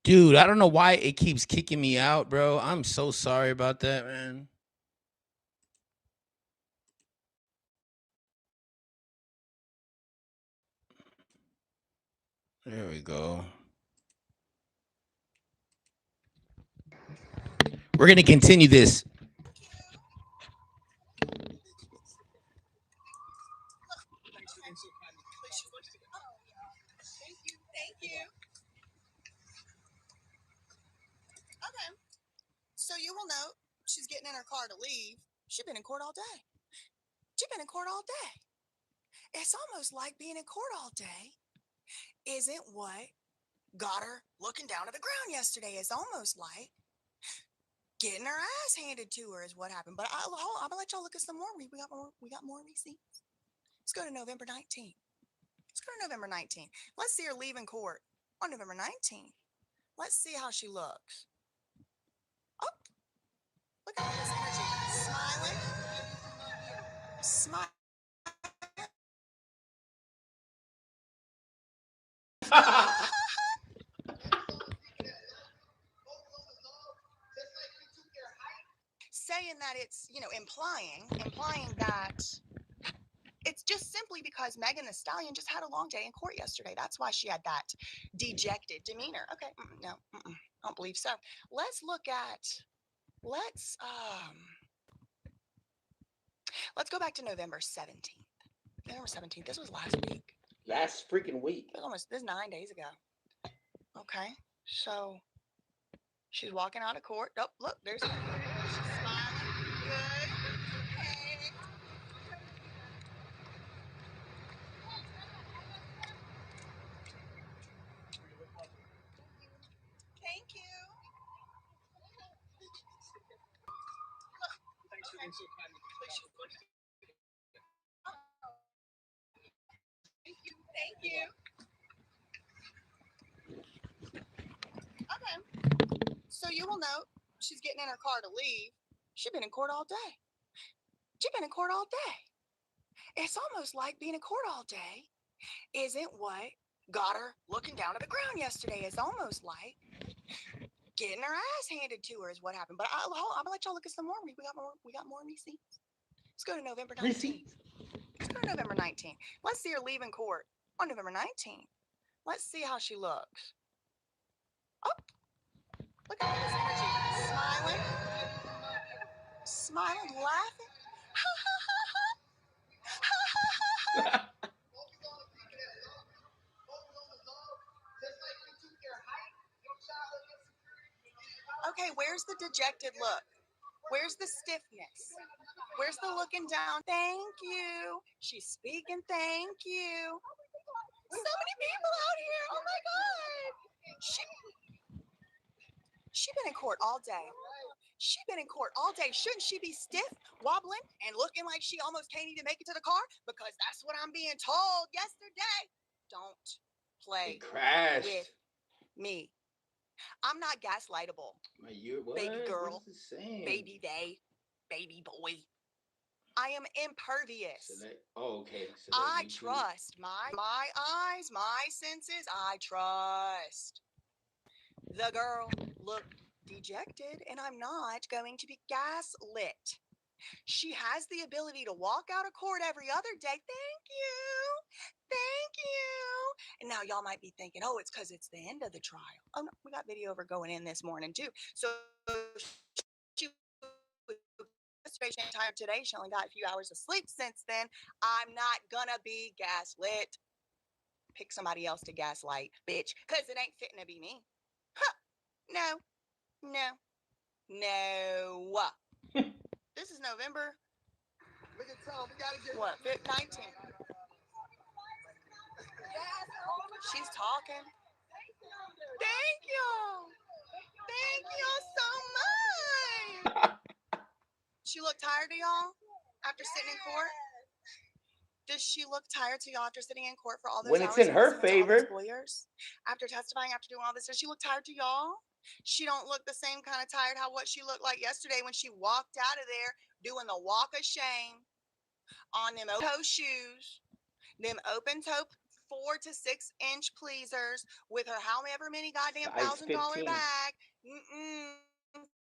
Dude, I don't know why it keeps kicking me out, bro. I'm so sorry about that, man. There we go. We're going to continue this. Thank you. Okay. So you will note she's getting in her car to leave. She's been in court all day. She's been in court all day. It's almost like being in court all day isn't what got her looking down at the ground yesterday. It's almost like getting her ass handed to her is what happened. But I'm gonna let y'all look at some more. We got more receipts. Let's go to November 19th. Let's go to November 19th. Let's see her leaving court on November 19th. Let's see how she looks. Oh, look at all this energy. Smiling. Smiling. Saying that it's, implying that it's just simply because Megan Thee Stallion just had a long day in court yesterday. That's why she had that dejected demeanor. Okay, no, I don't believe so. Let's go back to November 17th. November 17th. This was last week. Last freaking week. This is 9 days ago. Okay, so she's walking out of court. Oh, look, she's smiling. Good. Okay. Thank you. Thank you. Okay. So you will note she's getting in her car to leave. She's been in court all day. She's been in court all day. It's almost like being in court all day isn't what got her looking down at the ground yesterday. It's almost like getting her ass handed to her is what happened. But I'm gonna let y'all look at some more. We got more receipts. Let's go to November 19th. Let's go to November 19th. Let's see her leaving court on November 19th. Let's see how she looks. Oh, look at all this energy. Smiling. Smiling, laughing. Okay, where's the dejected look? Where's the stiffness? Where's the looking down? Thank you. She's speaking. Thank you. So many people out here. Oh my God. She been in court all day. She been in court all day. Shouldn't she be stiff, wobbling, and looking like she almost can't even make it to the car? Because that's what I'm being told yesterday. Don't play with me. I'm not gaslightable. Baby girl, baby day, baby boy. I am impervious. Okay. So I trust my eyes, my senses. I trust. The girl looked dejected, and I'm not going to be gaslit. She has the ability to walk out of court every other day. Thank you. Thank you. And now y'all might be thinking, oh, it's because it's the end of the trial. Oh, no, we got video of her going in this morning, too. So she was yesterday, tired today. She only got a few hours of sleep since then. I'm not gonna be gaslit. Pick somebody else to gaslight, bitch, because it ain't fitting to be me. Huh. No. No. No. This is November. What? 19th. She's talking. Thank you. Thank you so much. She look tired to y'all after sitting in court? Does she look tired to y'all after sitting in court for all those When hours? it's in her favor. Lawyers? After testifying, after doing all this, does she look tired to y'all? She don't look the same kind of tired how what she looked like yesterday when she walked out of there doing the walk of shame on them toe shoes, them open toe 4 to 6 inch pleasers with her however many goddamn Size $1,000 15. bag.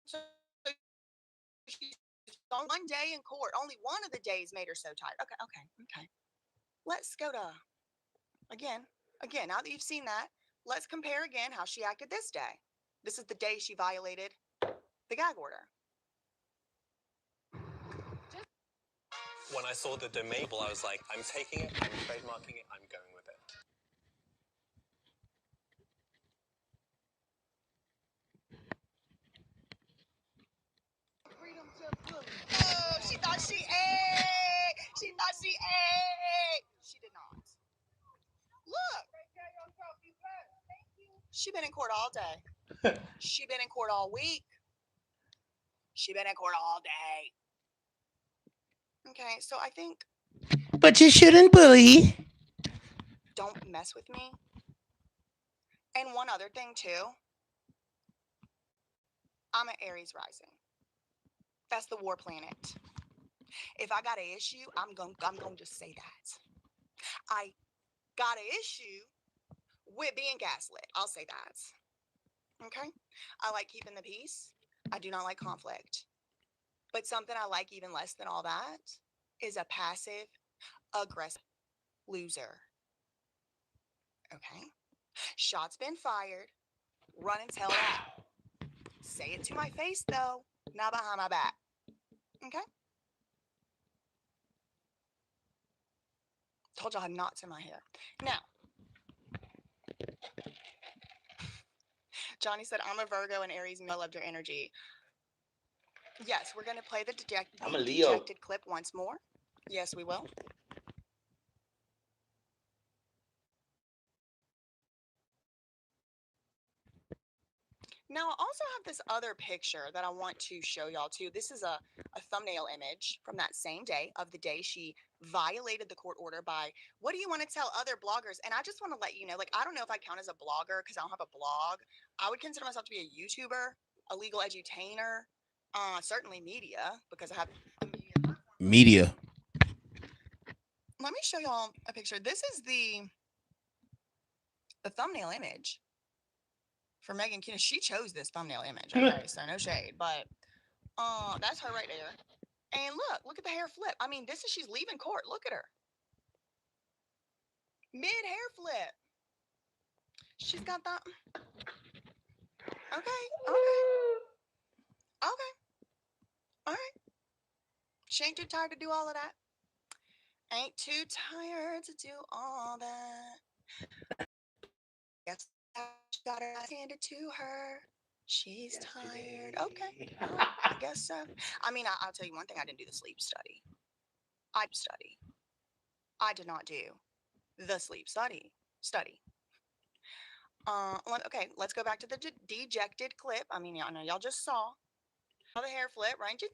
So she's on one day in court. Only one of the days made her so tired. Okay. Let's go to again. Now that you've seen that, let's compare again how she acted this day. This is the day she violated the gag order. When I saw the domain, I was like, I'm taking it, I'm trademarking it, I'm going with it. Oh, she thought she ate. She did not. Look. She been in court all day. She been in court all week. She been in court all day. Okay, so I think. But you shouldn't bully. Don't mess with me. And one other thing too. I'm an Aries rising. That's the war planet. If I got an issue, I'm gonna just say that. I got an issue with being gaslit. I'll say that. Okay? I like keeping the peace. I do not like conflict. But something I like even less than all that is a passive, aggressive loser. Okay? Shots been fired. Run and tell that. Say it to my face, though, not behind my back. Okay? Told y'all I had knots in my hair. Now, Johnny said, I'm a Virgo and Aries, and I loved your energy. Yes, we're going to play the I'm a Leo. dejected clip once more. Yes, we will. Now, I also have this other picture that I want to show y'all too. This is a thumbnail image from that same day of the day she violated the court order by, what do you want to tell other bloggers? And I just want to let you know, like, I don't know if I count as a blogger because I don't have a blog. I would consider myself to be a YouTuber, a legal edutainer, certainly media, because I have a Media. Let me show y'all a picture. This is the thumbnail image for Megan Keenan. She chose this thumbnail image, okay? So no shade, but that's her right there. And look at the hair flip. I mean, she's leaving court. Look at her. Mid hair flip. She's got that. Okay. All right. She ain't too tired to do all of that. Ain't too tired to do all that. Guess I got her handed to her. She's tired. Okay. I guess so. I mean, I'll tell you one thing. I didn't do the sleep study. I did not do the sleep study. Okay, let's go back to the dejected clip. I mean, I know y'all just saw the hair flip, right? Just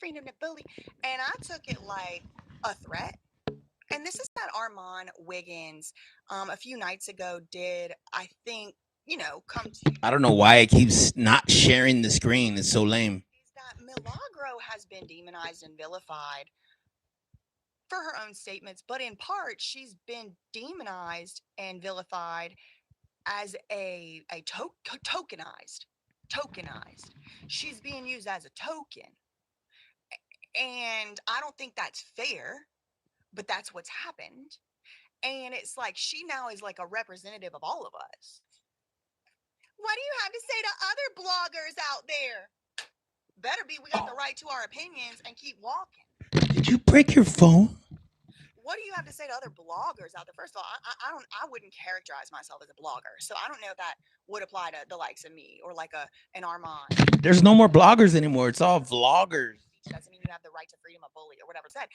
freedom to bully. And I took it like a threat. And this is that Armand Wiggins a few nights ago did, I think, come to. I don't know why it keeps not sharing the screen. It's so lame. Is that Milagro has been demonized and vilified for her own statements, but in part, she's been demonized and vilified as a tokenized. She's being used as a token. And I don't think that's fair, but that's what's happened. And it's like she now is like a representative of all of us. What do you have to say to other bloggers out there? Better be we got the right to our opinions and keep walking. Did you break your phone? What do you have to say to other bloggers out there? First of all, I wouldn't characterize myself as a blogger, so I don't know if that would apply to the likes of me or like an Armand. There's no more bloggers anymore. It's all vloggers. Doesn't mean you have the right to freedom of bully or whatever it said.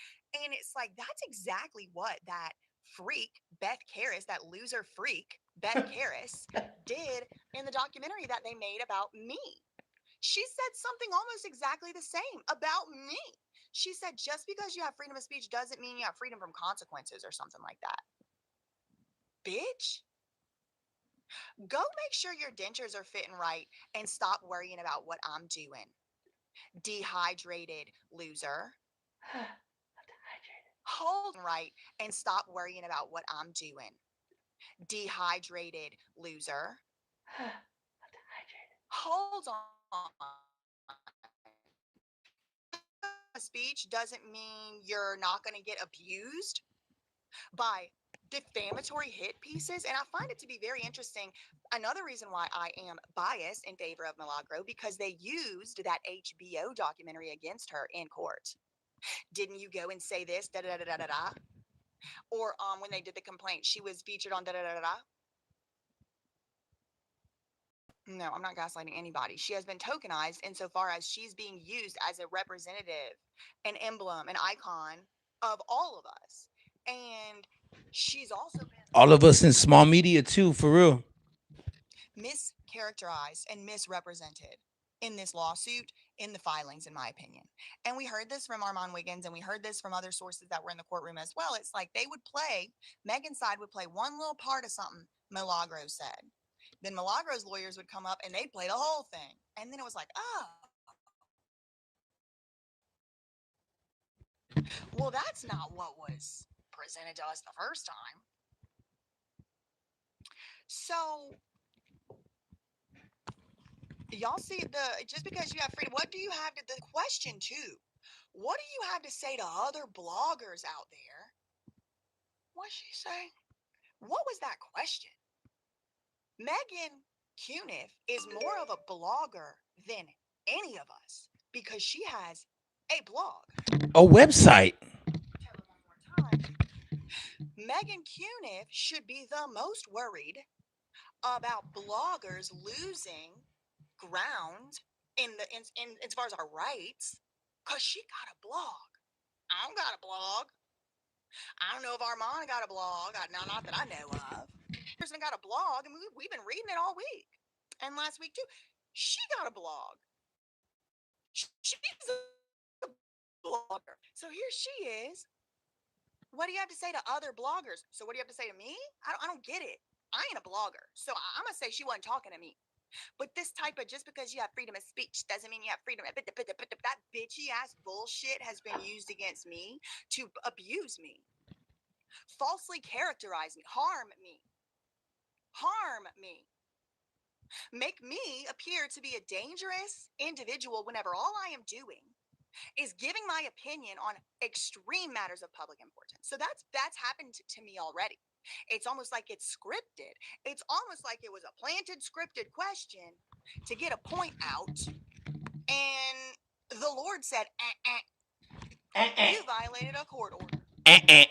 And it's like that's exactly what that freak Beth Karras, that loser freak Beth Karras, did in the documentary that they made about me. She said something almost exactly the same about me. She said, just because you have freedom of speech doesn't mean you have freedom from consequences or something like that. Bitch. Go make sure your dentures are fitting right and stop worrying about what I'm doing. Dehydrated loser. Hold right and stop worrying about what I'm doing. Dehydrated loser. Hold on. Speech doesn't mean you're not going to get abused by defamatory hit pieces. And I find it to be very interesting. Another reason why I am biased in favor of Milagro, because they used that HBO documentary against her in court. Didn't you go and say this? Da da da da da da. Or when they did the complaint, she was featured on da da da da da. No, I'm not gaslighting anybody. She has been tokenized insofar as she's being used as a representative, an emblem, an icon of all of us. And she's also been All of us in small media too, for real. mischaracterized and misrepresented in this lawsuit, in the filings, in my opinion. And we heard this from Armand Wiggins, and we heard this from other sources that were in the courtroom as well. It's like they would play, Megan's side would play one little part of something Milagro said. Then Milagro's lawyers would come up and they'd play the whole thing. And then it was like, oh, well, that's not what was presented to us the first time. So y'all see just because you have freedom, what do you have to, the question too, what do you have to say to other bloggers out there? What'd she say? What was that question? Megan Cuniff is more of a blogger than any of us because she has a blog. A website. Tell it one more time. Megan Cuniff should be the most worried about bloggers losing ground in as far as our rights, because she got a blog. I don't got a blog. I don't know if Armand got a blog. Not that I know of. Person got a blog, and we've been reading it all week and last week too. She got a blog. She's a blogger. So here she is. What do you have to say to other bloggers? So what do you have to say to me? I don't get it. I ain't a blogger. So I'm going to say she wasn't talking to me. But this type of, just because you have freedom of speech doesn't mean you have freedom of, that bitchy ass bullshit has been used against me to abuse me, falsely characterize me, harm me, make me appear to be a dangerous individual whenever all I am doing is giving my opinion on extreme matters of public importance. So that's happened to me already. It's almost like it's scripted. It's almost like it was a planted, scripted question to get a point out. And the Lord said, you violated a court order. In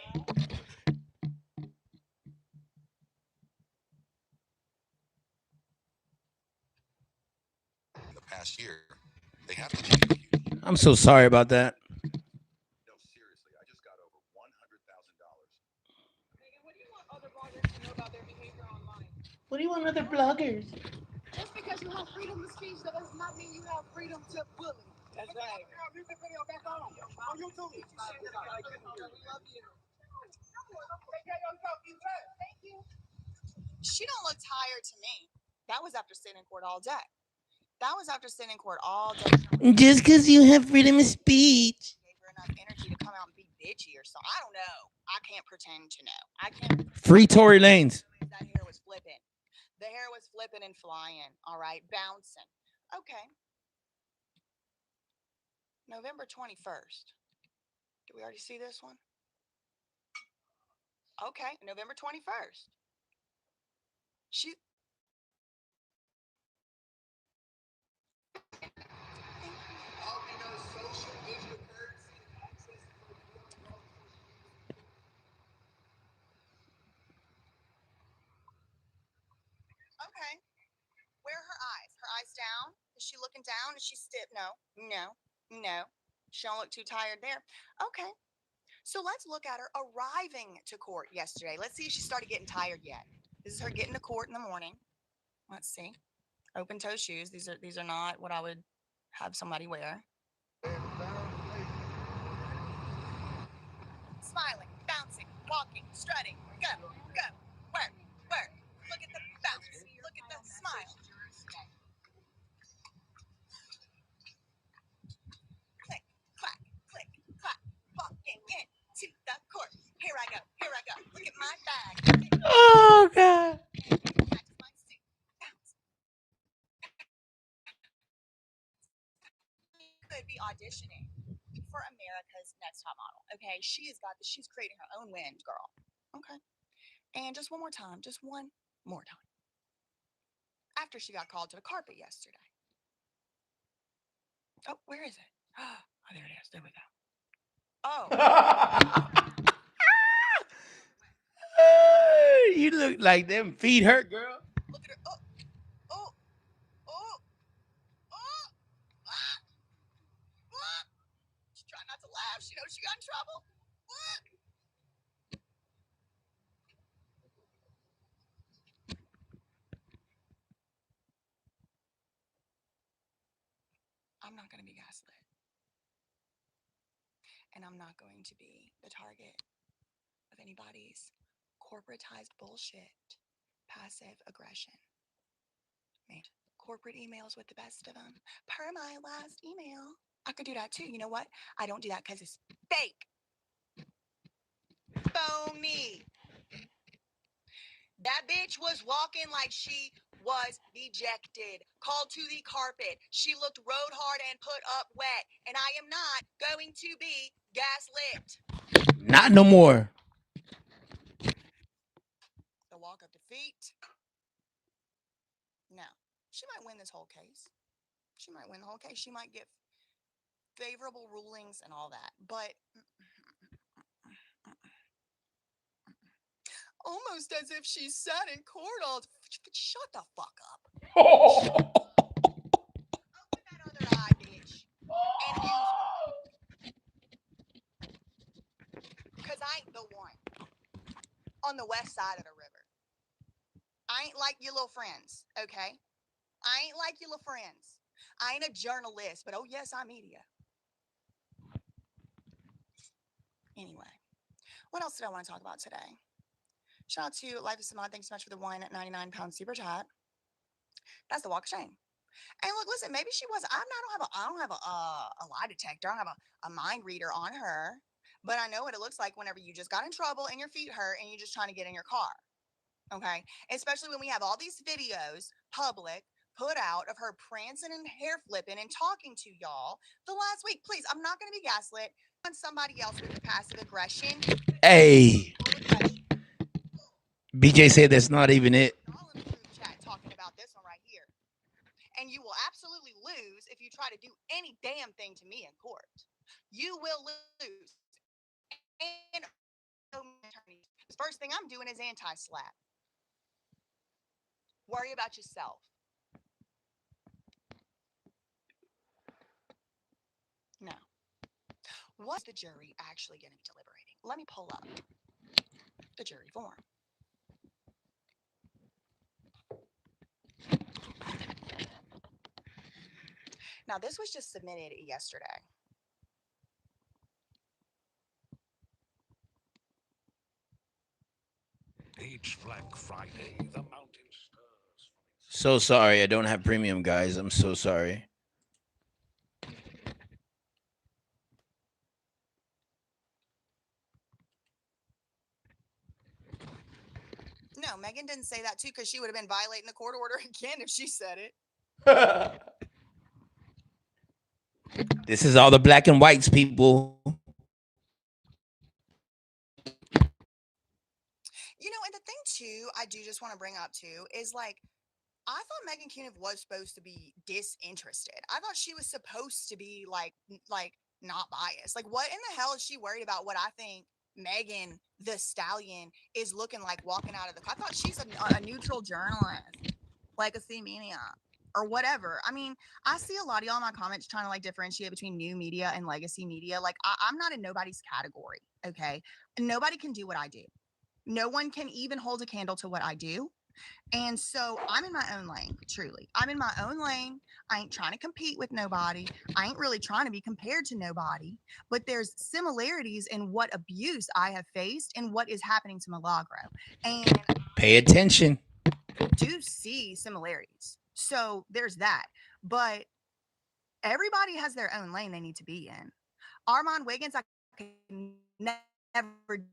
the past year, they have to take a huge. I'm so sorry about that. No, seriously, I just got over $100,000. Megan, what do you want other bloggers to know about their behavior online? What do you want other bloggers? Just because you have freedom of speech, that does not mean you have freedom to bully. That's right. Music video back on YouTube. We love you. Thank you. She don't look tired to me. That was after sitting in court all day. Just because you have freedom of speech. Gave her enough energy to come out and be bitchy or something. I don't know. I can't pretend to know. I can't. Free Tory Lanez. That hair was flipping. The hair was flipping and flying. All right, bouncing. Okay. November 21st. Did we already see this one? Okay, November 21st. She. Okay. Where are her eyes? Her eyes down? Is she looking down? Is she stiff? No. She don't look too tired there. Okay. So let's look at her arriving to court yesterday. Let's see if she started getting tired yet. This is her getting to court in the morning. Let's see. Open toe shoes. These are not what I would have somebody wear. Smiling, bouncing, walking, strutting. Go. Work. Look at the bounce. Look at the smile. Click, clack, walking into the court. could be auditioning for America's Next Top Model. Okay, she's creating her own wind, girl. Okay, and just one more time, after she got called to the carpet yesterday. Oh, where is it? Oh, there it is. There we go. Oh. You look like them feet hurt, girl. Look at her. Oh, oh, oh, oh, ah, ah. She's trying not to laugh. She knows she got in trouble. Ah. I'm not going to be gaslit. And I'm not going to be the target of anybody's corporatized bullshit, passive aggression. Made corporate emails with the best of them. Per my last email. I could do that too. You know what? I don't do that because it's fake. Phony. That bitch was walking like she was dejected, called to the carpet. She looked rode hard and put up wet. And I am not going to be gaslit. Not no more. The walk of defeat. No. She might win this whole case. She might win the whole case. She might get favorable rulings and all that. But almost as if she sat in court all. Shut the fuck up. Open that other eye, bitch, and use one. Because I ain't the one on the west side of the river. I ain't like your little friends, okay? I ain't like your little friends. I ain't a journalist, but oh yes, I'm media. Anyway, what else did I want to talk about today? Shout out to Life is Samad. Thanks so much for the £1.99 super chat. That's the walk of shame. And look, listen, maybe she was. I don't have a lie detector. I don't have a mind reader on her. But I know what it looks like whenever you just got in trouble and your feet hurt and you're just trying to get in your car. Okay? Especially when we have all these videos public put out of her prancing and hair flipping and talking to y'all the last week. Please, I'm not going to be gaslit on somebody else with passive aggression. Hey. BJ said that's not even it. All in the group chat talking about this one right here. And you will absolutely lose if you try to do any damn thing to me in court. You will lose. And the first thing I'm doing is anti-slap. Worry about yourself. No. What's the jury actually going to be deliberating? Let me pull up the jury form. Now, this was just submitted yesterday. Each Black Friday, the mountain stirs. So sorry, I don't have premium, guys. I'm so sorry. No, Megan didn't say that too because she would have been violating the court order again if she said it. This is all the black and whites, people. You know, and the thing too, I do just want to bring up too is like, I thought Megan Cuniff was supposed to be disinterested. I thought she was supposed to be like not biased. Like, what in the hell is she worried about? What I think Megan the Stallion is looking like walking out of the car. I thought she's a neutral journalist, like a C Media or whatever. I mean, I see a lot of y'all in my comments trying to like differentiate between new media and legacy media. Like, I'm not in nobody's category. Okay, nobody can do what I do. No one can even hold a candle to what I do. And so I'm in my own lane, truly. I'm in my own lane. I ain't trying to compete with nobody. I ain't really trying to be compared to nobody. But there's similarities in what abuse I have faced and what is happening to Milagro. And pay attention. Do see similarities. So there's that. But everybody has their own lane they need to be in. Armand Wiggins, I can never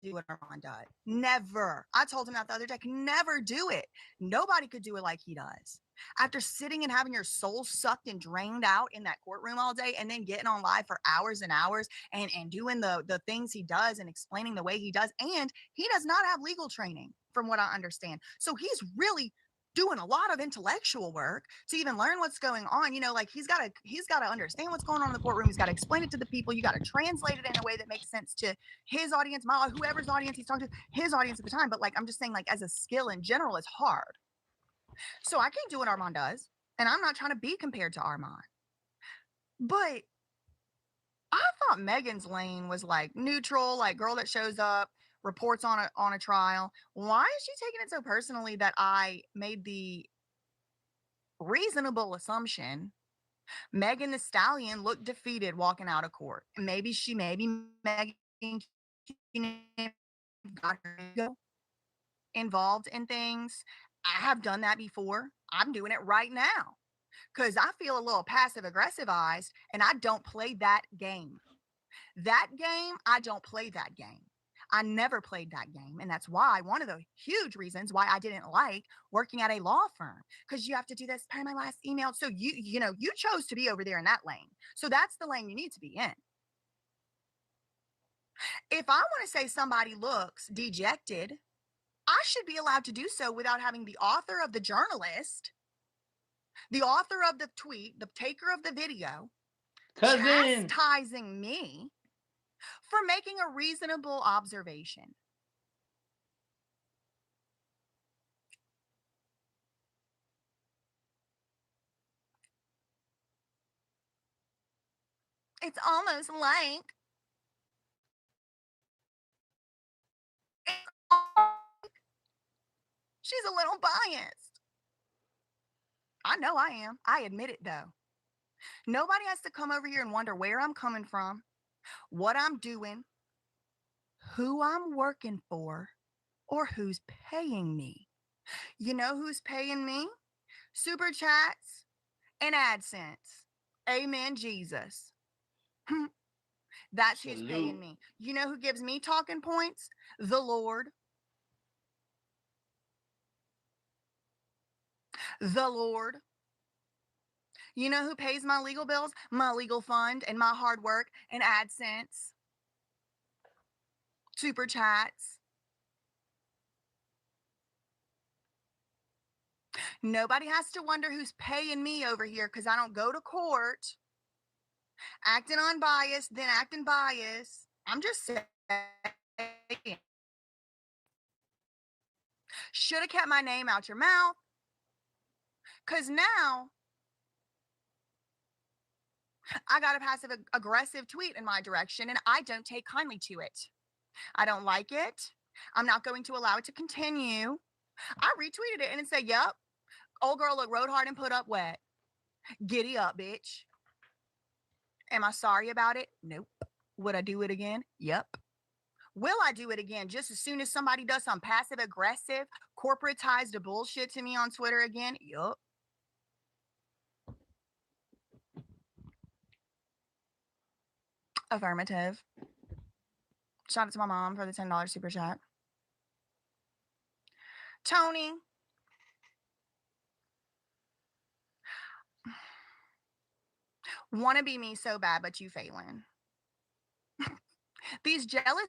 do what Armand does. Never. I told him that the other day, I can never do it. Nobody could do it like he does. After sitting and having your soul sucked and drained out in that courtroom all day and then getting on live for hours and hours and doing the things he does and explaining the way he does. And he does not have legal training, from what I understand. So he's really doing a lot of intellectual work to even learn what's going on. You know, like he's got to understand what's going on in the courtroom. He's got to explain it to the people. You got to translate it in a way that makes sense to his audience, whoever's audience he's talking to, his audience at the time. But like, I'm just saying, like, as a skill in general, it's hard. So I can't do what Armand does, and I'm not trying to be compared to Armand. But I thought Megan's lane was like neutral, like girl that shows up, reports on a trial. Why is she taking it so personally that I made the reasonable assumption Megan the Stallion looked defeated walking out of court? Maybe Megan got her ego involved in things. I have done that before. I'm doing it right now because I feel a little passive aggressivized and I don't play that game. I don't play that game. I never played that game. And that's why one of the huge reasons why I didn't like working at a law firm, because you have to do this per my last email. So you chose to be over there in that lane. So that's the lane you need to be in. If I want to say somebody looks dejected, I should be allowed to do so without having the author of the journalist, the author of the tweet, the taker of the video, chastising me for making a reasonable observation. It's almost like she's a little biased. I know I am. I admit it though. Nobody has to come over here and wonder where I'm coming from, what I'm doing, who I'm working for, or who's paying me. You know who's paying me? Super chats and AdSense. Amen, Jesus. That's who's paying me. You know who gives me talking points? The Lord. The Lord. You know who pays my legal bills? My legal fund and my hard work and AdSense. Super chats. Nobody has to wonder who's paying me over here because I don't go to court acting unbiased, then acting biased. I'm just saying. Should have kept my name out your mouth. Because now I got a passive aggressive tweet in my direction and I don't take kindly to it. I don't like it. I'm not going to allow it to continue. I retweeted it and it said, "Yep, old girl look rode hard and put up wet. Giddy up, bitch." Am I sorry about it? Nope. Would I do it again? Yep. Will I do it again just as soon as somebody does some passive aggressive, corporatized bullshit to me on Twitter again? Yup. Affirmative. Shout out to my mom for the $10 super chat. Tony. Want to be me so bad, but you failing. These jealous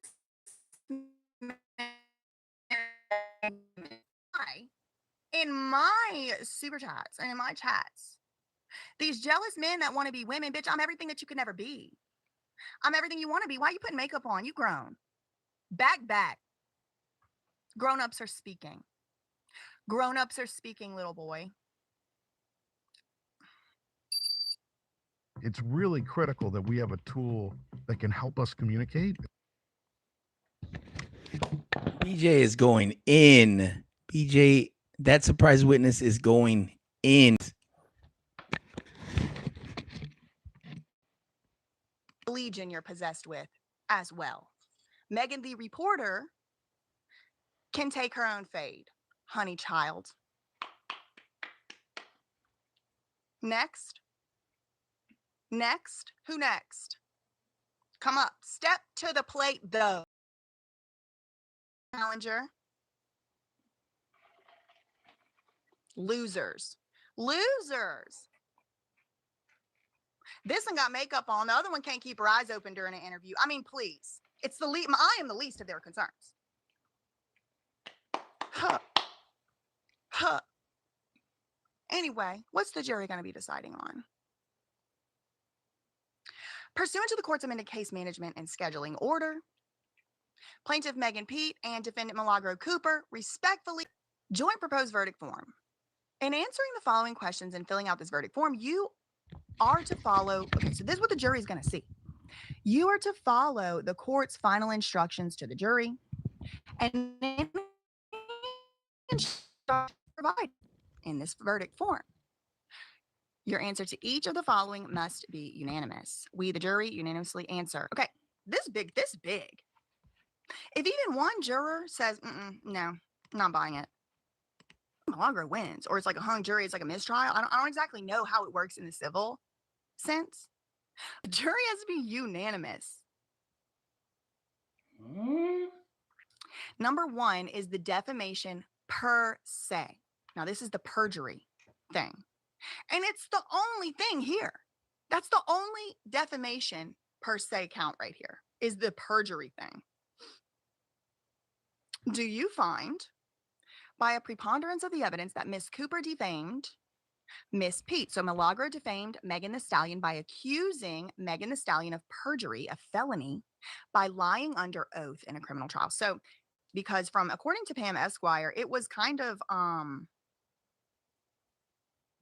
in my super chats and in my chats, these jealous men that want to be women, bitch, I'm everything that you could never be. I'm everything you want to be. Why are you putting makeup on? You grown. Back. Grown-ups are speaking. Grown-ups are speaking, little boy. It's really critical that we have a tool that can help us communicate. BJ is going in. BJ, that surprise witness is going in. Legion you're possessed with as well. Megan the reporter can take her own fade, honey child. Next. Who next? Come up. Step to the plate, though. Challenger. Losers. Losers. This one got makeup on. The other one can't keep her eyes open during an interview. I mean, please. It's the least. I am the least of their concerns. Huh. Huh. Anyway, what's the jury going to be deciding on? Pursuant to the court's amended case management and scheduling order, Plaintiff Megan Pete and Defendant Milagro Cooper respectfully joint proposed verdict form. In answering the following questions and filling out this verdict form, you are to follow. Okay, so this is what the jury is going to see. You are to follow the court's final instructions to the jury and provide in this verdict form. Your answer to each of the following must be unanimous. We, the jury, unanimously answer. Okay, this big. If even one juror says, no, not buying it, Milagro wins, or it's like a hung jury, it's like a mistrial. I don't exactly know how it works in the civil sense. The jury has to be unanimous. Number one is the defamation per se. Now, this is the perjury thing. And it's the only thing here. That's the only defamation per se count right here, is the perjury thing. Do you find, by a preponderance of the evidence, that Miss Cooper defamed Miss Pete? So Milagro defamed Megan Thee Stallion by accusing Megan Thee Stallion of perjury, a felony, by lying under oath in a criminal trial. So, because according to Pam Esquire, it was kind of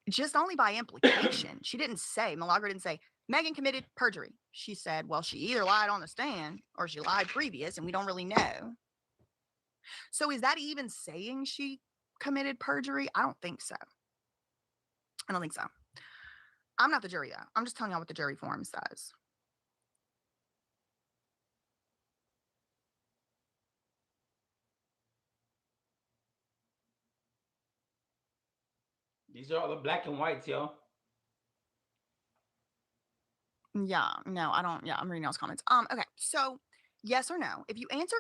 just only by implication. Milagro didn't say Megan committed perjury. She said, well, she either lied on the stand or she lied previous, and we don't really know. So is that even saying she committed perjury? I don't think so. I'm not the jury, though. I'm just telling y'all what the jury form says. These are all the black and whites, y'all. Yeah, no, I don't. Yeah, I'm reading y'all's comments. Okay, so yes or no. If you answer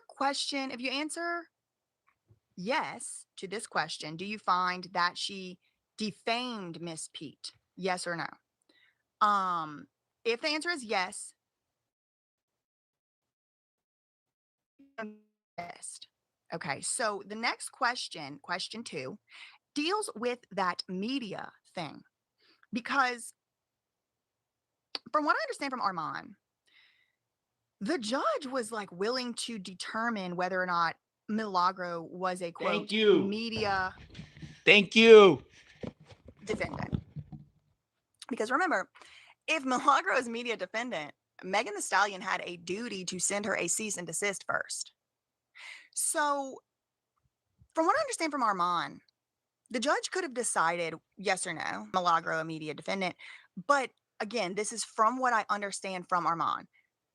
yes to this question, do you find that she defamed Miss Pete? Yes or no? If the answer is yes, okay, so the next question, question 2, deals with that media thing. Because from what I understand from Armand, the judge was like willing to determine whether or not Milagro was a quote media defendant. Because remember, if Milagro is media defendant, Megan Thee Stallion had a duty to send her a cease and desist first. So from what I understand from Armand, the judge could have decided yes or no, Milagro a media defendant. But again, this is from what I understand from Armand.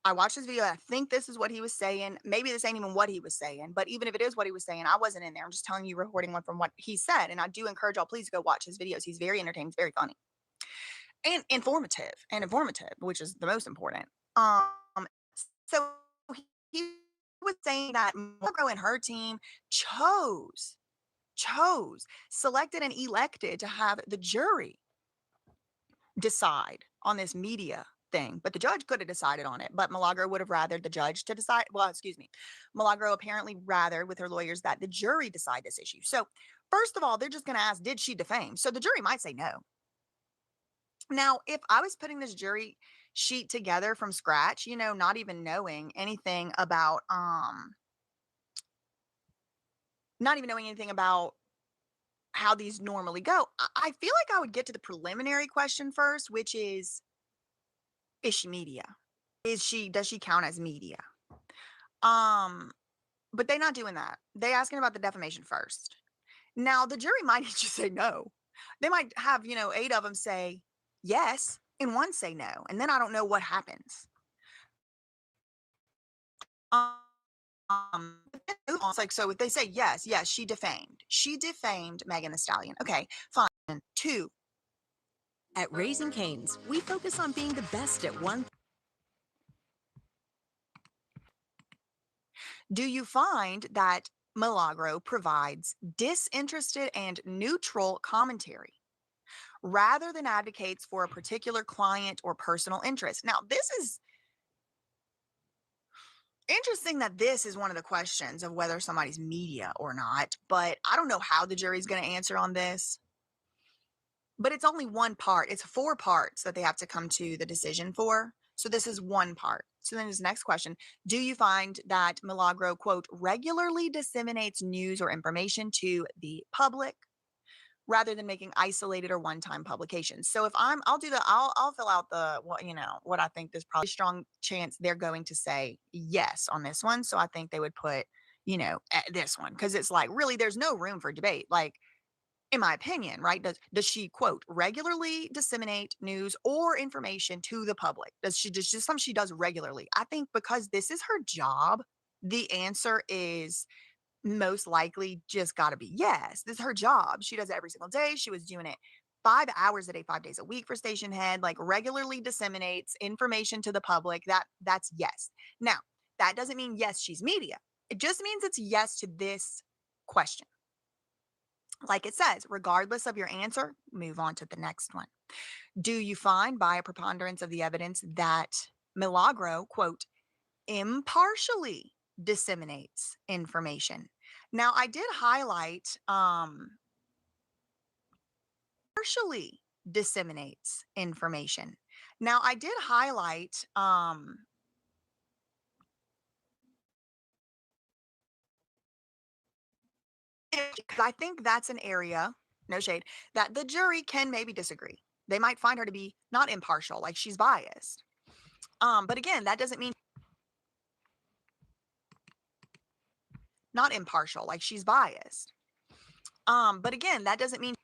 I watched this video. I think this is what he was saying. Maybe this ain't even what he was saying, but even if it is what he was saying, I wasn't in there. I'm just telling you, recording one from what he said. And I do encourage y'all, please go watch his videos. He's very entertaining, very funny, and informative, which is the most important. So he was saying that Margot and her team selected and elected to have the jury decide on this media thing, but the judge could have decided on it, but Milagro would have rathered the judge to decide. Milagro apparently rathered with her lawyers that the jury decide this issue. So first of all, they're just going to ask, did she defame? So the jury might say no. Now, if I was putting this jury sheet together from scratch, not even knowing anything about how these normally go, I feel like I would get to the preliminary question first, which is she media? Does she count as media? But they're not doing that. They're asking about the defamation first. Now, the jury might just say no. They might have, 8 of them say yes and 1 say no. And then I don't know what happens. It's like, so if they say yes, she defamed Megan Thee Stallion. Okay, fine. 2. At Raising Cane's, we focus on being the best at one. Do you find that Milagro provides disinterested and neutral commentary rather than advocates for a particular client or personal interest. Now, this is interesting that this is one of the questions of whether somebody's media or not, but I don't know how the jury's going to answer on this. But it's only one part. It's 4 parts that they have to come to the decision for. So this is one part. So then his next question, do you find that Milagro, quote, regularly disseminates news or information to the public rather than making isolated or one-time publications? So if I'll fill out the, what I think there's probably a strong chance they're going to say yes on this one. So I think they would put, this one, because it's like, really, there's no room for debate. Like, in my opinion, right? Does she, quote, regularly disseminate news or information to the public? Does she just something she does regularly? I think because this is her job, the answer is most likely just got to be yes. This is her job. She does it every single day. She was doing it 5 hours a day, 5 days a week for Station Head, like regularly disseminates information to the public. That's yes. Now, that doesn't mean yes, she's media. It just means it's yes to this question. Like it says, regardless of your answer, move on to the next one. Do you find by a preponderance of the evidence that Milagro, quote, impartially disseminates information? Now, I did highlight partially disseminates information. Now, I did highlight because I think that's an area, no shade, that the jury can maybe disagree. They might find her to be not impartial, like she's biased. But again, that doesn't mean not impartial, like she's biased. But again, that doesn't mean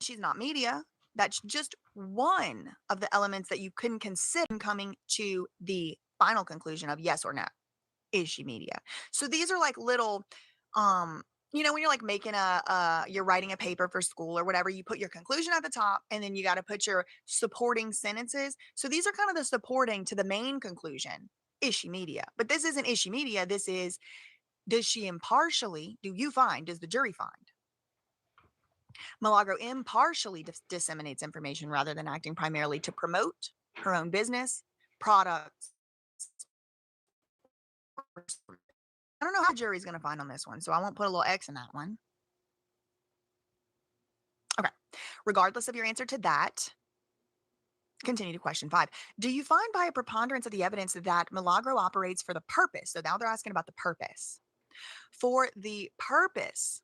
she's not media. That's just one of the elements that you couldn't consider coming to the final conclusion of yes or no. Is she media? So these are like little, when you're like making you're writing a paper for school or whatever, you put your conclusion at the top and then you got to put your supporting sentences. So these are kind of the supporting to the main conclusion. Is she media? But this isn't is she media? This is, does she impartially, does the jury find? Milagro impartially disseminates information rather than acting primarily to promote her own business, products. I don't know how the jury's going to find on this one, so I won't put a little X in that one. Okay. Regardless of your answer to that, continue to question 5. Do you find by a preponderance of the evidence that Milagro operates for the purpose? So now they're asking about the purpose. For the purpose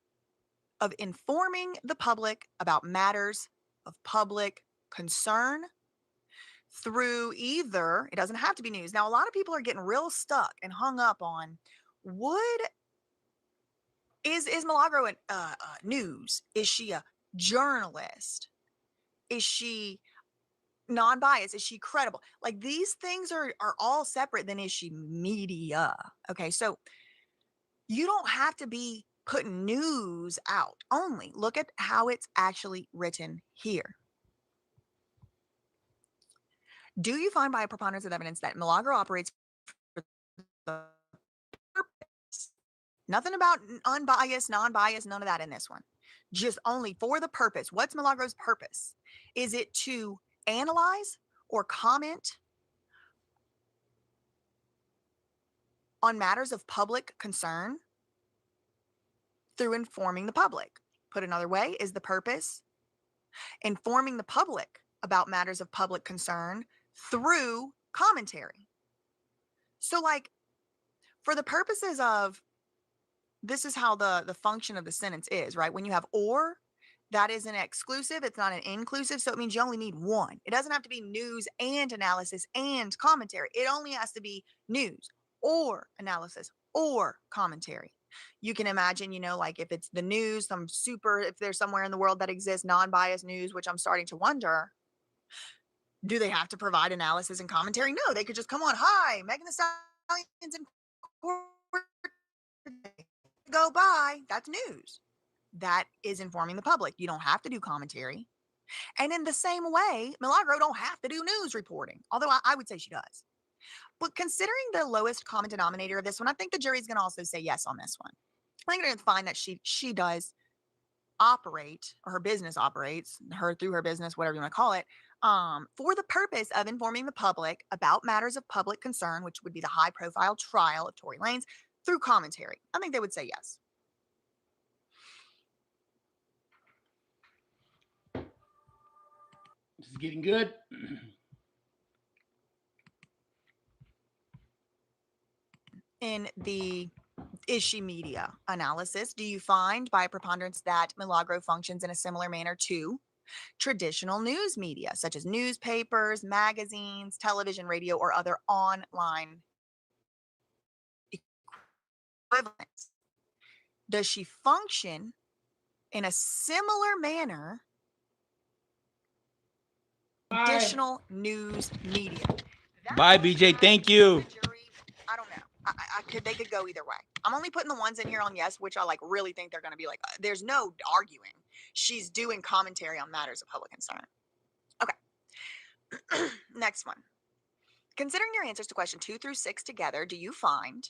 of informing the public about matters of public concern through either, it doesn't have to be news. Now, a lot of people are getting real stuck and hung up on is Milagro news? Is she a journalist? Is she non-biased? Is she credible? Like these things are all separate than is she media? Okay, so you don't have to be putting news out only. Look at how it's actually written here. Do you find by a preponderance of evidence that Milagro operates for the purpose? Nothing about unbiased, non-biased, none of that in this one. Just only for the purpose. What's Milagro's purpose? Is it to analyze or comment on matters of public concern through informing the public? Put another way, is the purpose informing the public about matters of public concern through commentary? So like for the purposes of, this is how the function of the sentence is, right? When you have or, that is an exclusive, it's not an inclusive, so it means you only need one. It doesn't have to be news and analysis and commentary. It only has to be news or analysis or commentary. You can imagine, like if it's the news, if there's somewhere in the world that exists non-biased news, which I'm starting to wonder, do they have to provide analysis and commentary? No, they could just come on, hi, Megan Thee Stallion's in court today. Go by. That's news. That is informing the public. You don't have to do commentary. And in the same way, Milagro don't have to do news reporting, although I would say she does. But considering the lowest common denominator of this one, I think the jury's going to also say yes on this one. I think they're going to find that she does operate, or her business operates, her through her business, whatever you want to call it, for the purpose of informing the public about matters of public concern, which would be the high-profile trial of Tory Lanez, through commentary. I think they would say yes. This is getting good. In the is she media analysis, do you find by preponderance that Milagro functions in a similar manner to traditional news media, such as newspapers, magazines, television, radio, or other online equivalents? Does she function in a similar manner traditional news media? Bye, BJ. Thank you. Jury, I don't know. They could go either way. I'm only putting the ones in here on yes, which I like really think they're going to be like, there's no arguing. She's doing commentary on matters of public concern. Okay. Next one. Considering your answers to question 2 through 6 together, do you find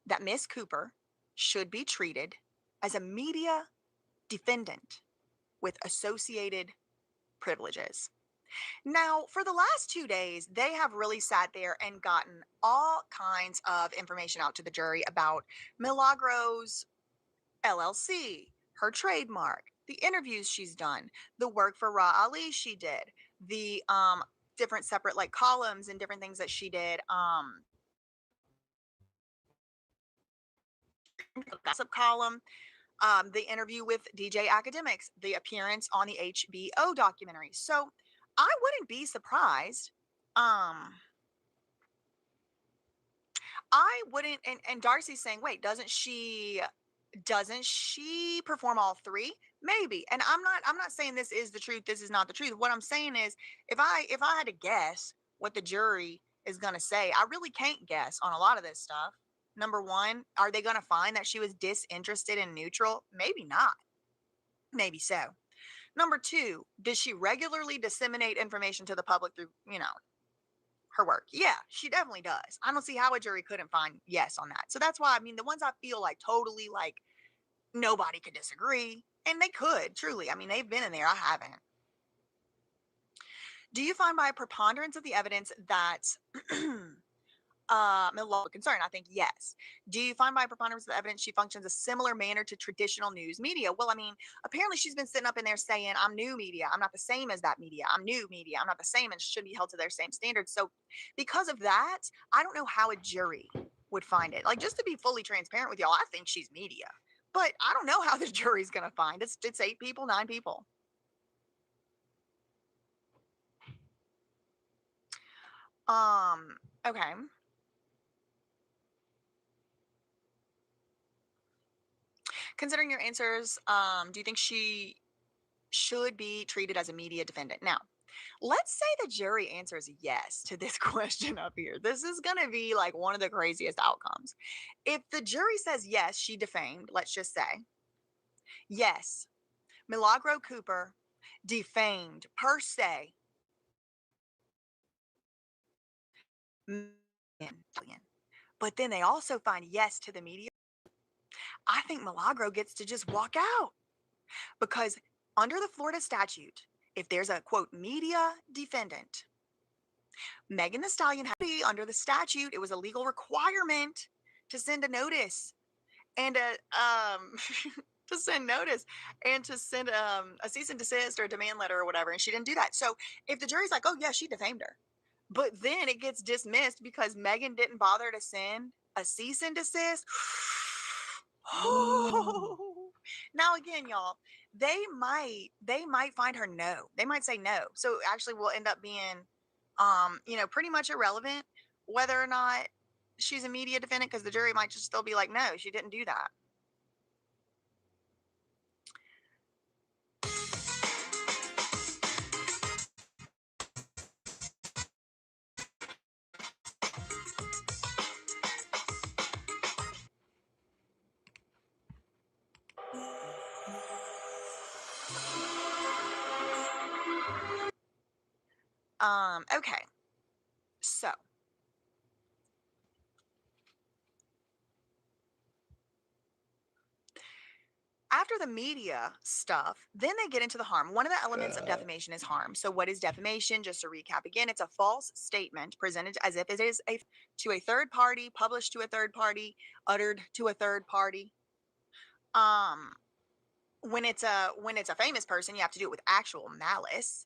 that Miss Cooper should be treated as a media defendant with associated privileges? Now, for the last 2 days, they have really sat there and gotten all kinds of information out to the jury about Milagro's LLC, her trademark, the interviews she's done, the work for Ra Ali she did, the different separate like columns and different things that she did. Gossip column, the interview with DJ Academics, the appearance on the HBO documentary. So I wouldn't be surprised. I wouldn't, and Darcy's saying, wait, doesn't she perform all three? Maybe. And I'm not saying this is the truth, this is not the truth. What I'm saying is if I had to guess what the jury is going to say, I really can't guess on a lot of this stuff. Number one, are they going to find that she was disinterested and neutral? Maybe not. Maybe so. Number two, does she regularly disseminate information to the public through, her work? Yeah, she definitely does. I don't see how a jury couldn't find yes on that. So that's why, the ones I feel like totally like nobody could disagree, and they could truly. They've been in there. I haven't. Do you find by a preponderance of the evidence that Milagro concern? I think yes. Do you find by preponderance of the evidence she functions a similar manner to traditional news media? Well, apparently she's been sitting up in there saying, I'm new media. I'm not the same as that media. I'm new media. I'm not the same and should be held to their same standards. So because of that, I don't know how a jury would find it. Like, just to be fully transparent with y'all, I think she's media. But I don't know how the jury's going to find it. It's 8 people, 9 people. Okay. Considering your answers, do you think she should be treated as a media defendant? Now, let's say the jury answers yes to this question up here. This is going to be like one of the craziest outcomes. If the jury says yes, she defamed, let's just say, yes, Milagro Cooper defamed per se, but then they also find yes to the media, I think Milagro gets to just walk out, because under the Florida statute, if there's a quote media defendant, Megan Thee Stallion had to be under the statute. It was a legal requirement to send a notice and to send notice and to send a cease and desist or a demand letter or whatever, and she didn't do that. So if the jury's like, oh yeah, she defamed her, but then it gets dismissed because Megan didn't bother to send a cease and desist. Now again, y'all, they might find her no. They might say no. So actually we'll end up being pretty much irrelevant whether or not she's a media defendant, because the jury might just still be like, no, she didn't do that. Okay. So after the media stuff, then they get into the harm. One of the elements of defamation is harm. So what is defamation? Just to recap again, it's a false statement presented as if it is to a third party, published to a third party, uttered to a third party. When it's a famous person, you have to do it with actual malice.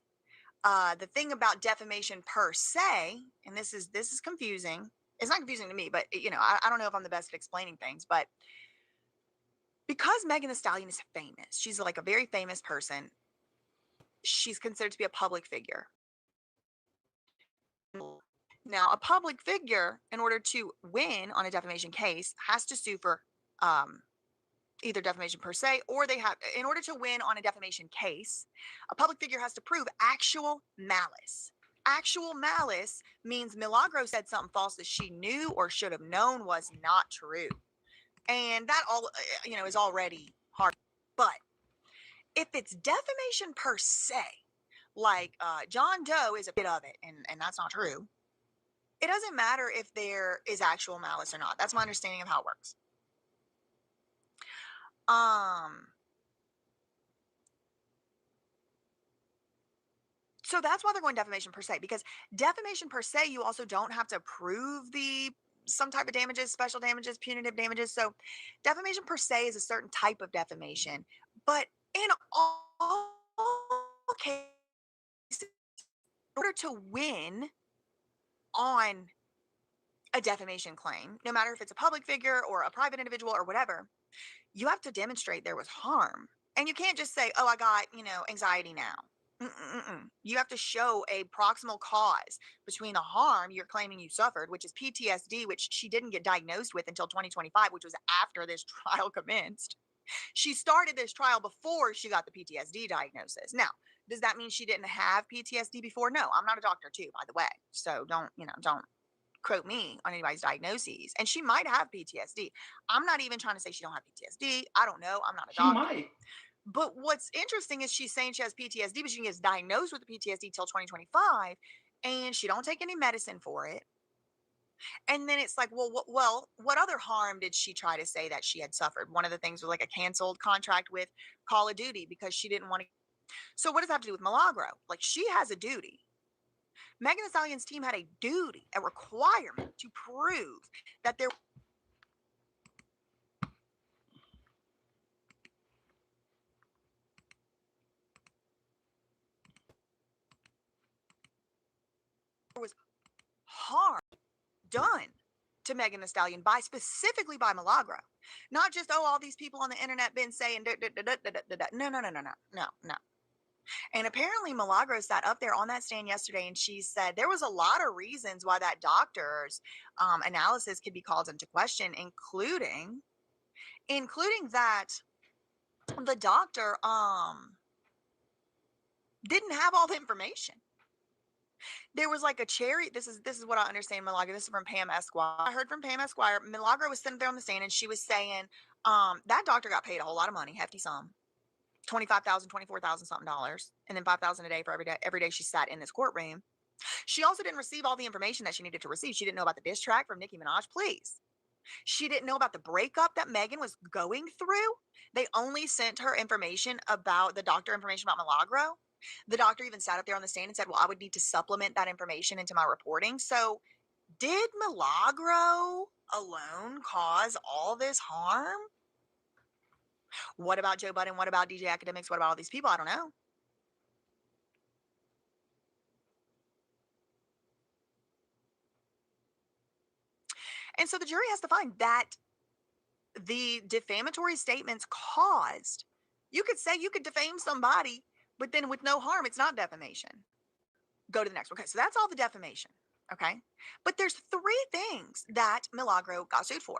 The thing about defamation per se, and this is confusing. It's not confusing to me, but I don't know if I'm the best at explaining things, but because Megan Thee Stallion is famous, she's like a very famous person. She's considered to be a public figure. Now, a public figure, in order to win on a defamation case, has to sue for either defamation per se, or in order to win on a defamation case, a public figure has to prove actual malice. Actual malice means Milagro said something false that she knew or should have known was not true. And that all, is already hard. But if it's defamation per se, like John Doe is a bit of it, and that's not true, it doesn't matter if there is actual malice or not. That's my understanding of how it works. So that's why they're going defamation per se, because defamation per se, you also don't have to prove some type of damages, special damages, punitive damages. So defamation per se is a certain type of defamation. But in all cases, in order to win on a defamation claim, no matter if it's a public figure or a private individual or whatever, you have to demonstrate there was harm. And you can't just say, oh, I got, anxiety now. You have to show a proximal cause between the harm you're claiming you suffered, which is PTSD, which she didn't get diagnosed with until 2025, which was after this trial commenced. She started this trial before she got the PTSD diagnosis. Now, does that mean she didn't have PTSD before? No, I'm not a doctor too, by the way. So don't quote me on anybody's diagnoses. And she might have PTSD. I'm not even trying to say she don't have PTSD. I don't know. I'm not a doctor. She might. But what's interesting is she's saying she has PTSD, but she gets diagnosed with the PTSD till 2025, and she don't take any medicine for it. And then it's like, what other harm did she try to say that she had suffered? One of the things was like a canceled contract with Call of Duty because she didn't want to. So what does that have to do with Milagro? Like, she has a duty. Megan Thee Stallion's team had a duty, a requirement to prove that there was harm done to Megan Thee Stallion specifically by Milagro. Not just, all these people on the internet been saying, no. And apparently Milagro sat up there on that stand yesterday and she said there was a lot of reasons why that doctor's analysis could be called into question, including that the doctor didn't have all the information. There was like a cherry. This is what I understand, Milagro. This is from Pam Esquire. I heard from Pam Esquire. Milagro was sitting there on the stand and she was saying that doctor got paid a whole lot of money, hefty sum. $25,000, $24,000 something dollars, and then $5,000 a day for every day she sat in this courtroom. She also didn't receive all the information that she needed to receive. She didn't know about the diss track from Nicki Minaj, please. She didn't know about the breakup that Megan was going through. They only sent her information about the doctor information about Milagro. The doctor even sat up there on the stand and said, well, I would need to supplement that information into my reporting. So did Milagro alone cause all this harm? What about Joe Budden? What about DJ Academics? What about all these people? I don't know. And so the jury has to find that the defamatory statements caused. You could say you could defame somebody, but then with no harm, it's not defamation. Go to the next one. Okay, so that's all the defamation. Okay, but there's 3 things that Milagro got sued for.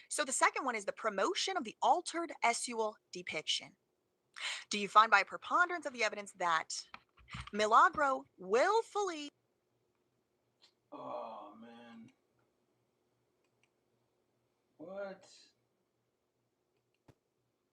So the second one is the promotion of the altered sexual depiction. Do you find by preponderance of the evidence that Milagro willfully... Oh, man. What?